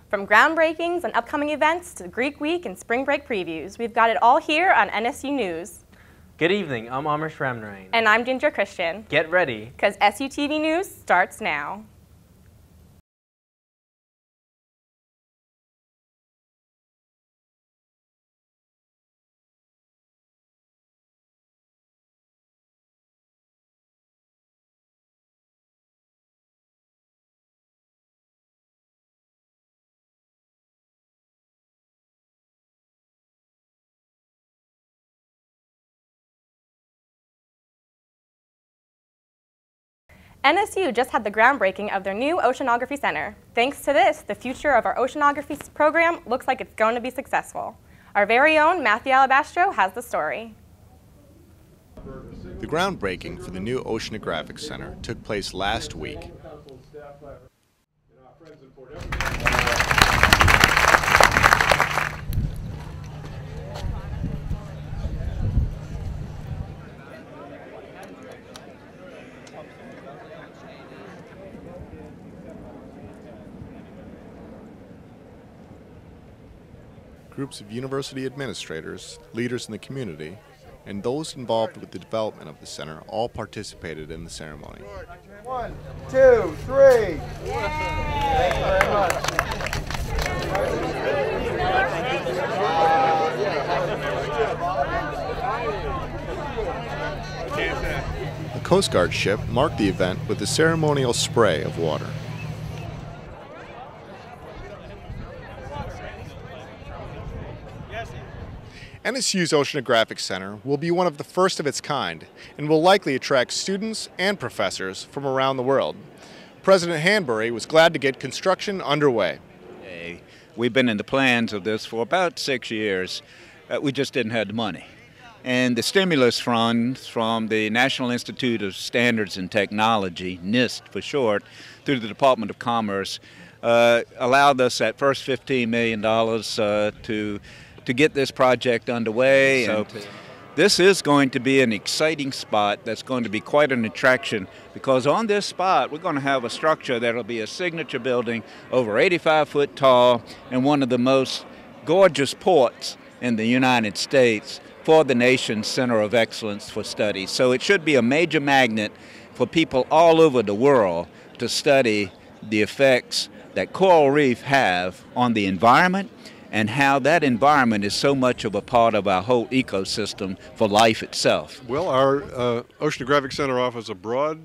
From groundbreakings and upcoming events to Greek Week and spring break previews, we've got it all here on NSU News. Good evening, I'm Amr Shramnarain. And I'm Ginger Christian. Get ready, because SUTV News starts now. NSU just had the groundbreaking of their new Oceanography Center. Thanks to this, the future of our oceanography program looks like it's going to be successful. Our very own Matthew Alabastro has the story. The groundbreaking for the new Oceanographic Center took place last week. Groups of university administrators, leaders in the community, and those involved with the development of the center all participated in the ceremony. 1, 2, 3. Thank you very much. A Coast Guard ship marked the event with a ceremonial spray of water. NSU's Oceanographic Center will be one of the first of its kind and will likely attract students and professors from around the world. President Hanbury was glad to get construction underway. We've been in the plans of this for about 6 years. We just didn't have the money. And the stimulus funds from the National Institute of Standards and Technology, NIST for short, through the Department of Commerce, allowed us that first $15 million to get this project underway. So this is going to be an exciting spot that's going to be quite an attraction, because on this spot we're going to have a structure that will be a signature building over 85 foot tall and one of the most gorgeous ports in the United States for the nation's center of excellence for study. So it should be a major magnet for people all over the world to study the effects that coral reef have on the environment and how that environment is so much of a part of our whole ecosystem for life itself. Well, our Oceanographic Center offers a broad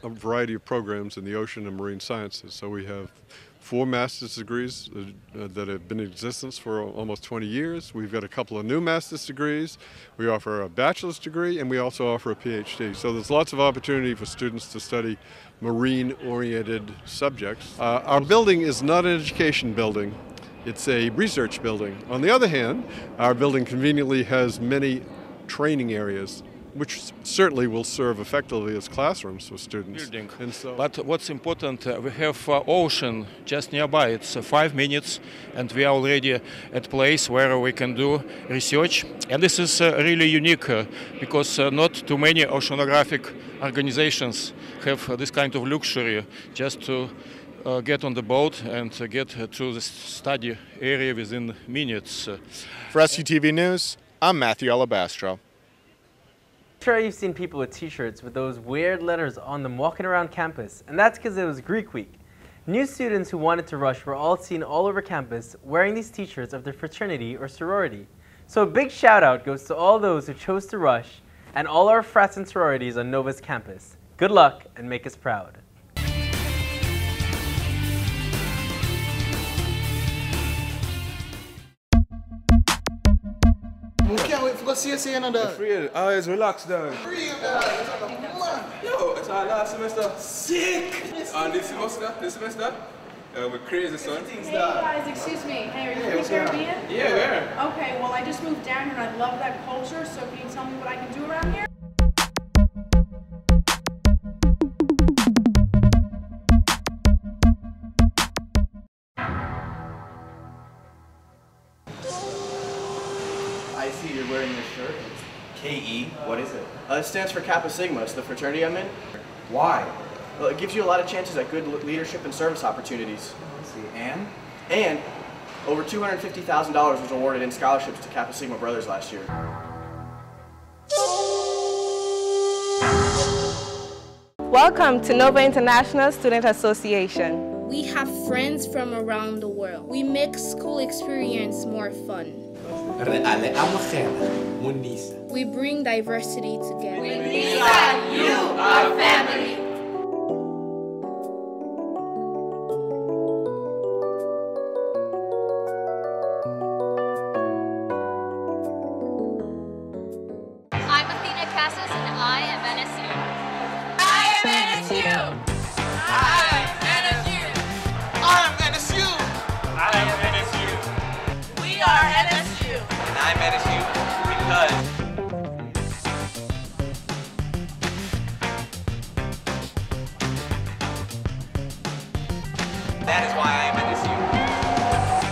variety of programs in the ocean and marine sciences. So we have 4 master's degrees that have been in existence for almost 20 years. We've got a couple of new master's degrees. We offer a bachelor's degree, and we also offer a PhD. So there's lots of opportunity for students to study marine-oriented subjects. Our building is not an education building. It's a research building. On the other hand, our building conveniently has many training areas, which certainly will serve effectively as classrooms for students. And so, but what's important, we have ocean just nearby. It's 5 minutes, and we are already at a place where we can do research. And this is really unique because not too many oceanographic organizations have this kind of luxury just to get on the boat and get to the study area within minutes. For SUTV News, I'm Matthew Alabastro. I'm sure you've seen people with t-shirts with those weird letters on them walking around campus, and that's because it was Greek Week. New students who wanted to rush were all seen all over campus wearing these t-shirts of their fraternity or sorority. So a big shout out goes to all those who chose to rush and all our frats and sororities on Nova's campus. Good luck and make us proud. We can't wait for go see another. Free, always relax, dog. Free, come on. Yo, it's our last semester. Sick. And this semester, we're crazy, son. Hey guys, excuse me. Hey, are you from the Caribbean? Yeah, we are. Okay, well I just moved down here and I love that culture, so can you tell me what I can do around here? I see you're wearing this shirt. It's KE. What is it? It stands for Kappa Sigma. It's the fraternity I'm in. Why? Well, it gives you a lot of chances at good leadership and service opportunities. I see. And? And over $250,000 was awarded in scholarships to Kappa Sigma Brothers last year. Welcome to Nova International Student Association. We have friends from around the world. We make school experience more fun. We bring diversity together. We are you, our family. And I am NSU. I am NSU. I am NSU. I am NSU. I am NSU. We are NSU. And I'm NSU because that is why I am NSU.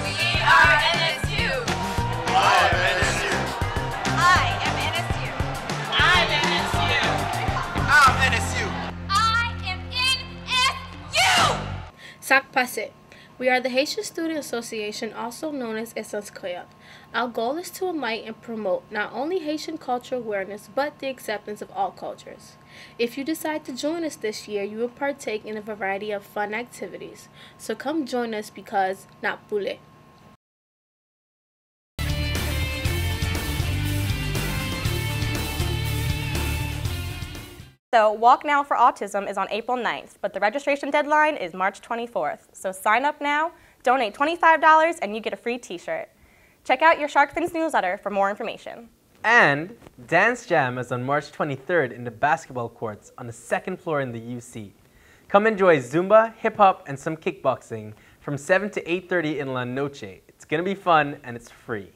We are NSU. I am NSU. I am NSU. I'm NSU. I'm NSU. I am NSU. Sac Passe. We are the Haitian Student Association, also known as Essence Créole. Our goal is to enlighten and promote not only Haitian cultural awareness, but the acceptance of all cultures. If you decide to join us this year, you will partake in a variety of fun activities. So come join us because not poulet. So Walk Now for Autism is on April 9th, but the registration deadline is March 24th. So sign up now, donate $25, and you get a free t-shirt. Check out your Shark Fins newsletter for more information. And Dance Jam is on March 23rd in the basketball courts on the second floor in the UC. Come enjoy Zumba, hip-hop, and some kickboxing from 7 to 8:30 in La Noche. It's going to be fun and it's free.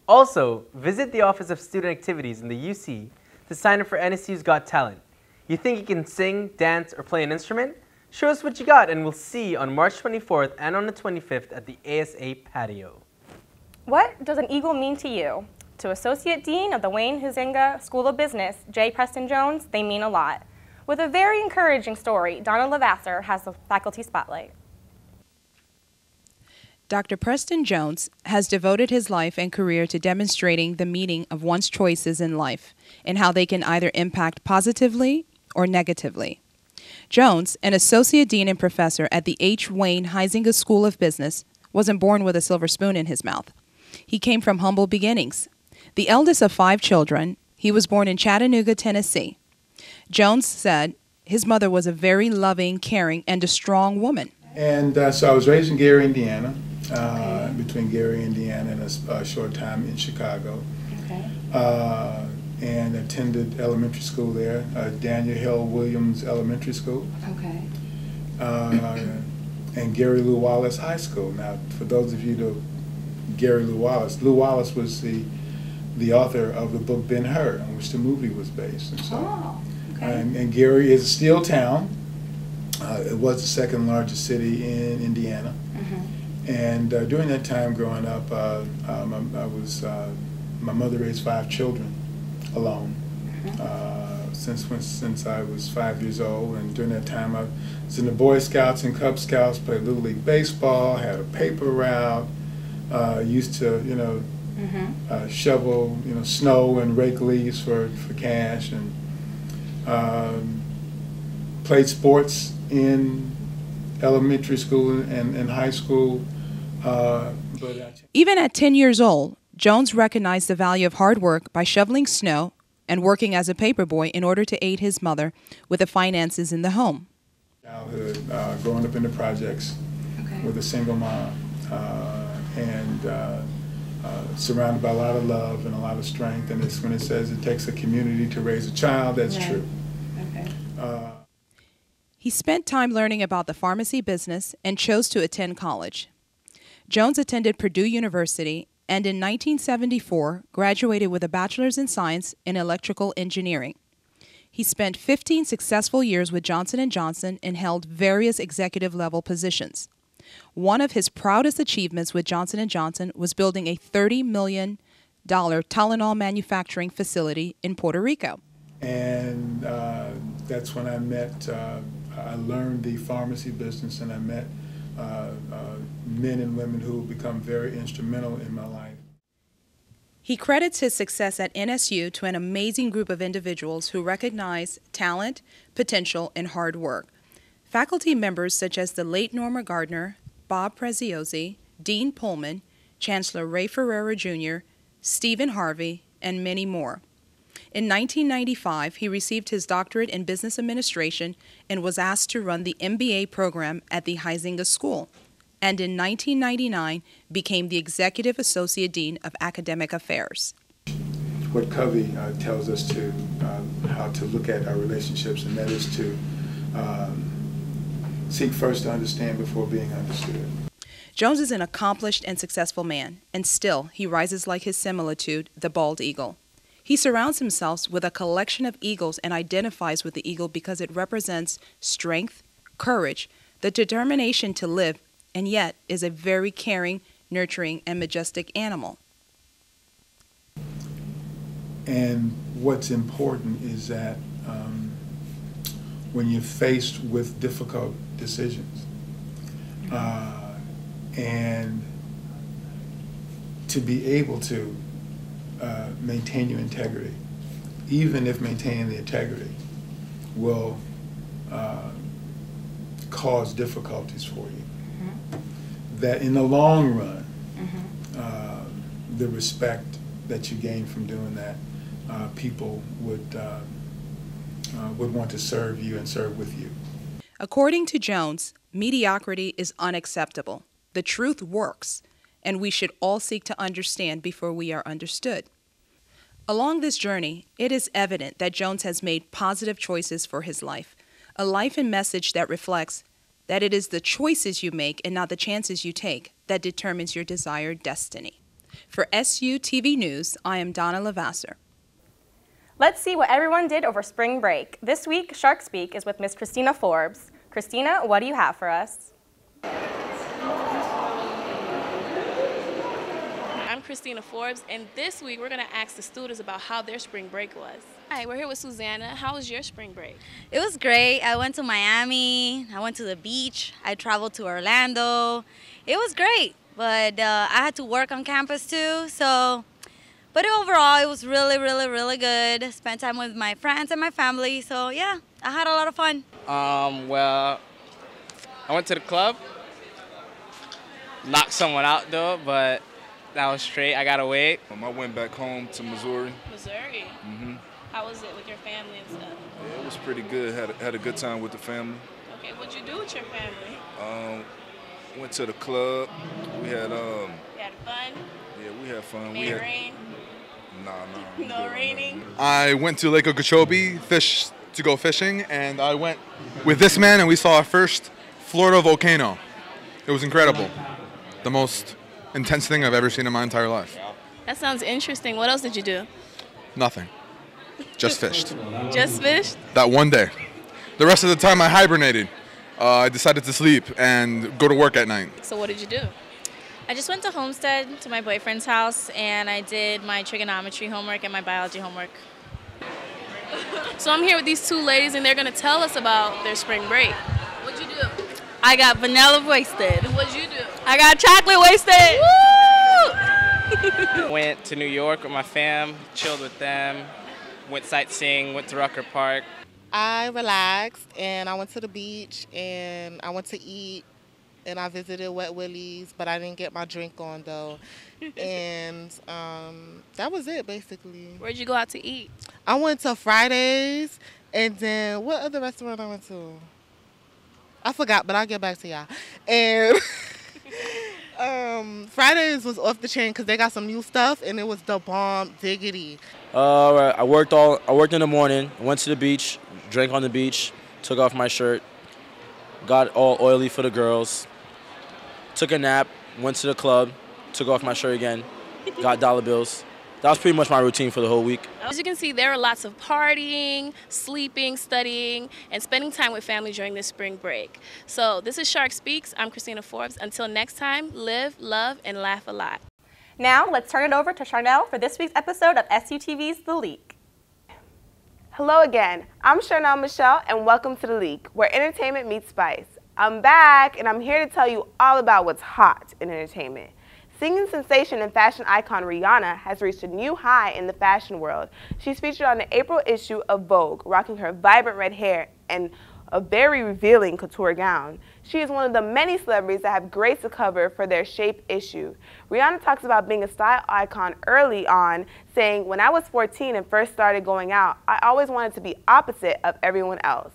Also, visit the Office of Student Activities in the UC to sign up for NSU's Got Talent. You think you can sing, dance, or play an instrument? Show us what you got and we'll see you on March 24th and on the 25th at the ASA patio. What does an eagle mean to you? To Associate Dean of the Wayne Huizenga School of Business, J. Preston Jones, they mean a lot. With a very encouraging story, Donna Lavasser has the faculty spotlight. Dr. Preston Jones has devoted his life and career to demonstrating the meaning of one's choices in life and how they can either impact positively or negatively. Jones, an associate dean and professor at the H. Wayne Huizenga School of Business, wasn't born with a silver spoon in his mouth. He came from humble beginnings. The eldest of 5 children, he was born in Chattanooga, Tennessee. Jones said his mother was a very loving, caring, and a strong woman. And so I was raised in Gary, Indiana, between Gary, Indiana, and a short time in Chicago. Okay. And attended elementary school there, Daniel Hill Williams Elementary School. Okay. And Gary Lou Wallace High School. Now, for those of you who know Gary Lou Wallace was the author of the book Ben-Hur, on which the movie was based. And so, and Gary is a steel town. It was the second largest city in Indiana. And during that time growing up, my mother raised 5 children alone since I was 5 years old. And during that time, I was in the Boy Scouts and Cub Scouts, played Little League Baseball, had a paper route, used to, shovel, snow and rake leaves for cash, and played sports in elementary school and high school. Even at 10 years old, Jones recognized the value of hard work by shoveling snow and working as a paperboy in order to aid his mother with the finances in the home. Childhood, growing up in the projects with a single mom, and surrounded by a lot of love and a lot of strength. And it's when it says it takes a community to raise a child, that's true. He spent time learning about the pharmacy business and chose to attend college. Jones attended Purdue University and in 1974 graduated with a bachelor's in science in electrical engineering. He spent 15 successful years with Johnson & Johnson and held various executive level positions. One of his proudest achievements with Johnson & Johnson was building a $30 million Tylenol manufacturing facility in Puerto Rico. And that's when I learned the pharmacy business, and I met men and women who have become very instrumental in my life. He credits his success at NSU to an amazing group of individuals who recognize talent, potential, and hard work. Faculty members such as the late Norma Gardner, Bob Preziosi, Dean Pullman, Chancellor Ray Ferreira Jr., Stephen Harvey, and many more. In 1995, he received his doctorate in business administration and was asked to run the MBA program at the Huizinga School, and in 1999 became the Executive Associate Dean of Academic Affairs. What Covey tells us to how to look at our relationships, and that is to seek first to understand before being understood. Jones is an accomplished and successful man, and still he rises like his similitude, the bald eagle. He surrounds himself with a collection of eagles and identifies with the eagle because it represents strength, courage, the determination to live, and yet is a very caring, nurturing, and majestic animal. And what's important is that when you're faced with difficult decisions, and to be able to maintain your integrity, even if maintaining the integrity will cause difficulties for you, that in the long run, the respect that you gain from doing that, people would want to serve you and serve with you. According to Jones, mediocrity is unacceptable. The truth works, and we should all seek to understand before we are understood. Along this journey, it is evident that Jones has made positive choices for his life, a life and message that reflects that it is the choices you make and not the chances you take that determines your desired destiny. For SU TV News, I am Donna Lavasser. Let's see what everyone did over spring break. This week, Shark Speak is with Miss Christina Forbes. Christina, what do you have for us? I'm Christina Forbes, and this week we're going to ask the students about how their spring break was. Hi, we're here with Susanna. How was your spring break? It was great. I went to Miami. I went to the beach. I traveled to Orlando. It was great, but I had to work on campus too, but overall it was really, really, really good. Spent time with my friends and my family, so yeah, I had a lot of fun. Well, I went to the club. Knocked someone out though, but that was straight. I got away. I went back home to Missouri. Missouri? Mm-hmm. How was it with your family and stuff? Yeah, it was pretty good. Had a good time with the family. Okay, what'd you do with your family? Went to the club. We had You had fun? Yeah, we had fun. Made it rain? Nah. No raining? I went to Lake Okeechobee to go fishing, and I went with this man, and we saw our first Florida volcano. It was incredible. The most intense thing I've ever seen in my entire life. That sounds interesting. What else did you do? Nothing. Just fished. Just fished? That one day. The rest of the time I hibernated. I decided to sleep and go to work at night. So what did you do? I just went to Homestead to my boyfriend's house, and I did my trigonometry homework and my biology homework. So I'm here with these two ladies, and they're going to tell us about their spring break. What'd you do? I got vanilla wasted. And what'd you do? I got chocolate wasted. Woo! Went to New York with my fam, chilled with them, went sightseeing, went to Rucker Park. I relaxed and I went to the beach and I went to eat and I visited Wet Willie's, but I didn't get my drink on though. And that was it basically. Where'd you go out to eat? I went to Fridays, and then what other restaurant I went to? I forgot, but I'll get back to y'all. And Fridays was off the chain because they got some new stuff, and it was the bomb diggity. I worked in the morning, went to the beach, drank on the beach, took off my shirt, got all oily for the girls, took a nap, went to the club, took off my shirt again, got dollar bills. That was pretty much my routine for the whole week. As you can see, there are lots of partying, sleeping, studying, and spending time with family during this spring break. So this is Shark Speaks. I'm Christina Forbes. Until next time, live, love, and laugh a lot. Now, let's turn it over to Charnel for this week's episode of SUTV's The Leak. Hello again. I'm Charnel Michelle, and welcome to The Leak, where entertainment meets spice. I'm back, and I'm here to tell you all about what's hot in entertainment. Singing sensation and fashion icon Rihanna has reached a new high in the fashion world. She's featured on the April issue of Vogue, rocking her vibrant red hair and a very revealing couture gown. She is one of the many celebrities that have graced the cover for their Shape issue. Rihanna talks about being a style icon early on, saying, "When I was 14 and first started going out, I always wanted to be opposite of everyone else.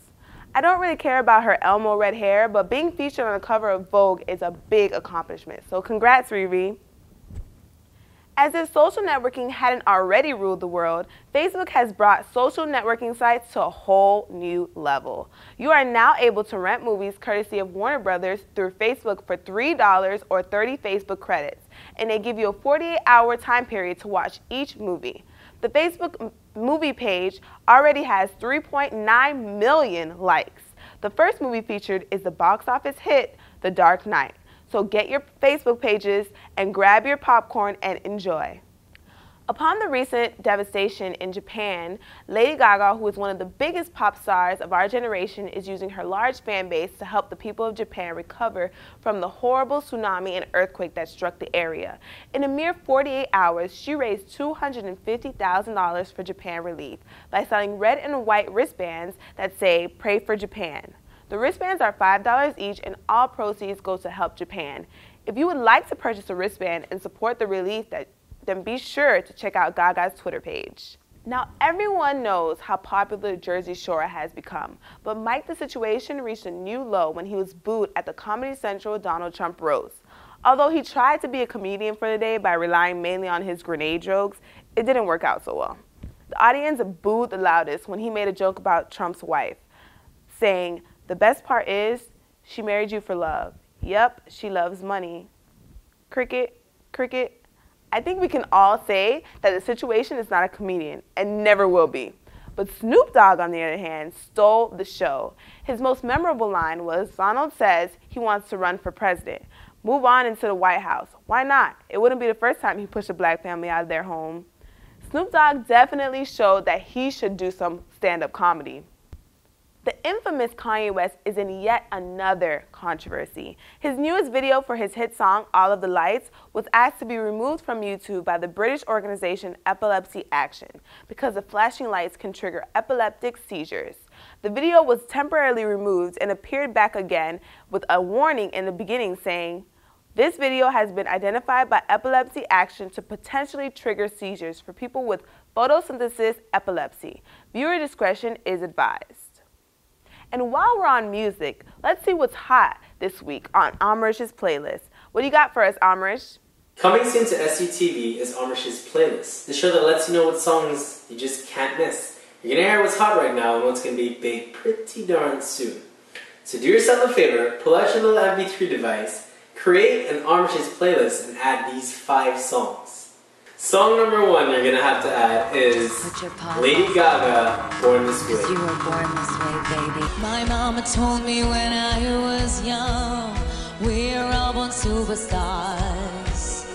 I don't really care about her Elmo red hair, but being featured on the cover of Vogue is a big accomplishment. So congrats, Riri." As if social networking hadn't already ruled the world, Facebook has brought social networking sites to a whole new level. You are now able to rent movies courtesy of Warner Brothers through Facebook for $3 or 30 Facebook credits, and they give you a 48-hour time period to watch each movie. The Facebook movie page already has 3.9 million likes. The first movie featured is the box office hit, The Dark Knight. So get your Facebook pages and grab your popcorn and enjoy. Upon the recent devastation in Japan, Lady Gaga, who is one of the biggest pop stars of our generation, is using her large fan base to help the people of Japan recover from the horrible tsunami and earthquake that struck the area. In a mere 48 hours, she raised $250,000 for Japan relief by selling red and white wristbands that say, "Pray for Japan." The wristbands are $5 each, and all proceeds go to help Japan. If you would like to purchase a wristband and support the relief, then be sure to check out Gaga's Twitter page. Now, everyone knows how popular Jersey Shore has become, but Mike the Situation reached a new low when he was booed at the Comedy Central Donald Trump roast. Although he tried to be a comedian for the day by relying mainly on his grenade jokes, it didn't work out so well. The audience booed the loudest when he made a joke about Trump's wife, saying, "The best part is, she married you for love. Yep, she loves money." Cricket, cricket. I think we can all say that the Situation is not a comedian and never will be. But Snoop Dogg, on the other hand, stole the show. His most memorable line was, "Donald says he wants to run for president. Move on into the White House. Why not? It wouldn't be the first time he pushed a black family out of their home." Snoop Dogg definitely showed that he should do some stand-up comedy. The infamous Kanye West is in yet another controversy. His newest video for his hit song, All of the Lights, was asked to be removed from YouTube by the British organization Epilepsy Action because the flashing lights can trigger epileptic seizures. The video was temporarily removed and appeared back again with a warning in the beginning saying, "This video has been identified by Epilepsy Action to potentially trigger seizures for people with photosynthesis epilepsy. Viewer discretion is advised." And while we're on music, let's see what's hot this week on Amrish's playlist. What do you got for us, Amrish? Coming soon to SUTV is Amrish's playlist, the show that lets you know what songs you just can't miss. You're gonna hear what's hot right now and what's gonna be big pretty darn soon. So do yourself a favor, pull out your little MP3 device, create an Amrish's playlist, and add these 5 songs. Song number 1 you're gonna have to add is Lady Gaga, Born This Way. You were born this way, baby. My mama told me when I was young, we're all born superstars.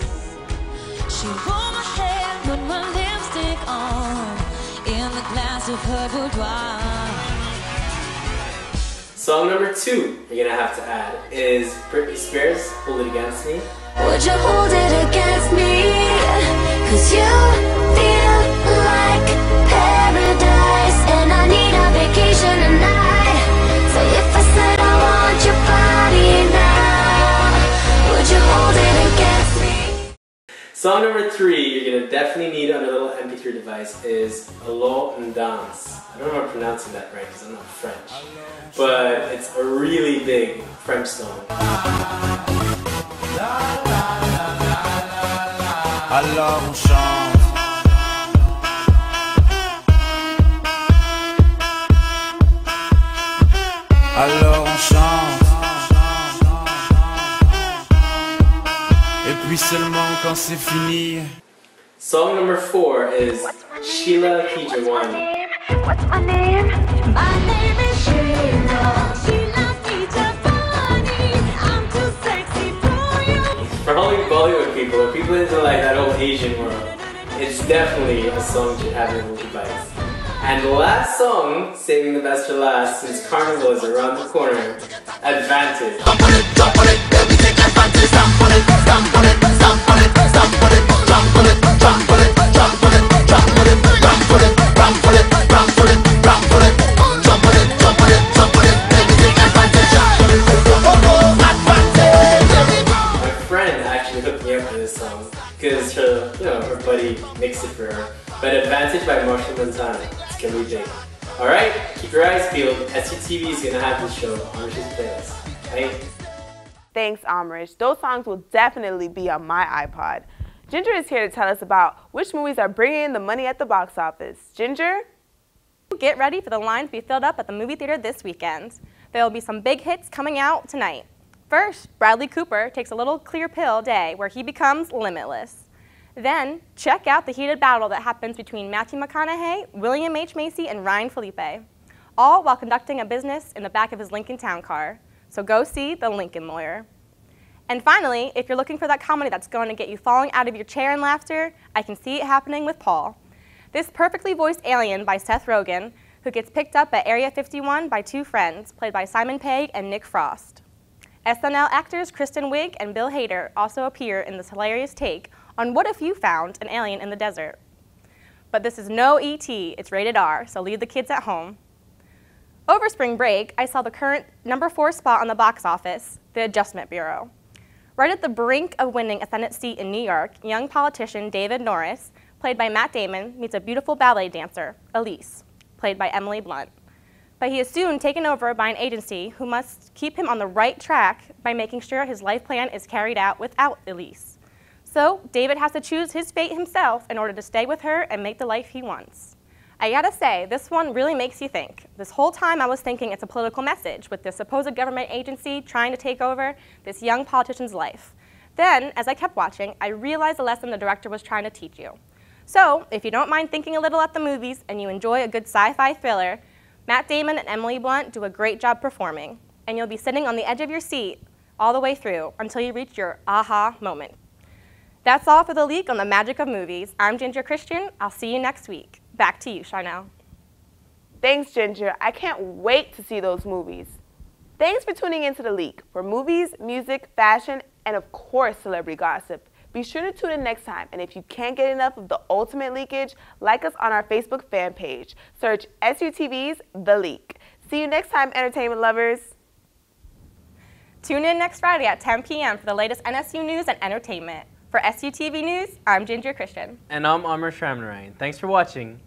She wore my hair, put my lipstick on, in the glass of her boudoir. Song number 2 you're gonna have to add is Britney Spears, Hold It Against Me. Would you hold it against me? 'Cause you feel like paradise, and I need a vacation tonight. So if I said I want your body now, would you hold it against me? Song number 3 you're gonna definitely need on a little MP3 device is Allons and Dance. I don't know if I'm pronouncing that right because I'm not French, but it's a really big French song. Alors on chante. Alors on chante. Et puis seulement quand c'est fini. Song number 4 is Sheila Kijawani. What's my name? My name is Sheila. Sheila Kijawani. I'm too sexy for you. For all you Bollywood people, or people into like that whole Asian world, it's definitely a song to have in your device. And the last song, saving the best for last, since Carnival is around the corner, advantage. Jump on it, baby, take advantage. Stamp on it, stamp on it, stamp on it, stamp on it, jump on it, jump on it, jump on it, jump on it, ramp on it, ramp on it, ramp on it, ramp on it, jump on it, jump on it, jump on it, baby, take advantage. Advantage. My friend actually hooked me up with this song because her, her buddy mixed it for her. But Advantage by Marshall Montana. It's gonna be big. All right, keep your eyes peeled. SUTV is gonna have this show on Amrish's playlist. Right? Thanks, Amrish. Those songs will definitely be on my iPod. Ginger is here to tell us about which movies are bringing in the money at the box office. Ginger? Get ready for the lines to be filled up at the movie theater this weekend. There will be some big hits coming out tonight. First, Bradley Cooper takes a little clear pill day where he becomes limitless. Then, check out the heated battle that happens between Matthew McConaughey, William H. Macy, and Ryan Felipe, all while conducting a business in the back of his Lincoln Town Car. So go see The Lincoln Lawyer. And finally, if you're looking for that comedy that's going to get you falling out of your chair in laughter, I can see it happening with Paul. This perfectly voiced alien by Seth Rogen, who gets picked up at Area 51 by two friends, played by Simon Pegg and Nick Frost. SNL actors Kristen Wiig and Bill Hader also appear in this hilarious take on What If You Found an Alien in the Desert. But this is no E.T., it's rated R, so leave the kids at home. Over spring break, I saw the current #4 spot on the box office, The Adjustment Bureau. Right at the brink of winning a Senate seat in New York, young politician David Norris, played by Matt Damon, meets a beautiful ballet dancer, Elise, played by Emily Blunt. But he is soon taken over by an agency who must keep him on the right track by making sure his life plan is carried out without Elise. So David has to choose his fate himself in order to stay with her and make the life he wants. I gotta say, this one really makes you think. This whole time I was thinking it's a political message with this supposed government agency trying to take over this young politician's life. Then, as I kept watching, I realized the lesson the director was trying to teach you. So, if you don't mind thinking a little at the movies and you enjoy a good sci-fi thriller, Matt Damon and Emily Blunt do a great job performing, and you'll be sitting on the edge of your seat all the way through until you reach your aha moment. That's all for the Leak on the Magic of Movies. I'm Ginger Christian. I'll see you next week. Back to you, Charnel. Thanks, Ginger. I can't wait to see those movies. Thanks for tuning into The Leak for movies, music, fashion, and of course, celebrity gossip. Be sure to tune in next time, and if you can't get enough of the ultimate leakage, like us on our Facebook fan page. Search SUTV's The Leak. See you next time, entertainment lovers. Tune in next Friday at 10 p.m. for the latest NSU news and entertainment. For SUTV News, I'm Ginger Christian. And I'm Amr Shramnarayan. Thanks for watching.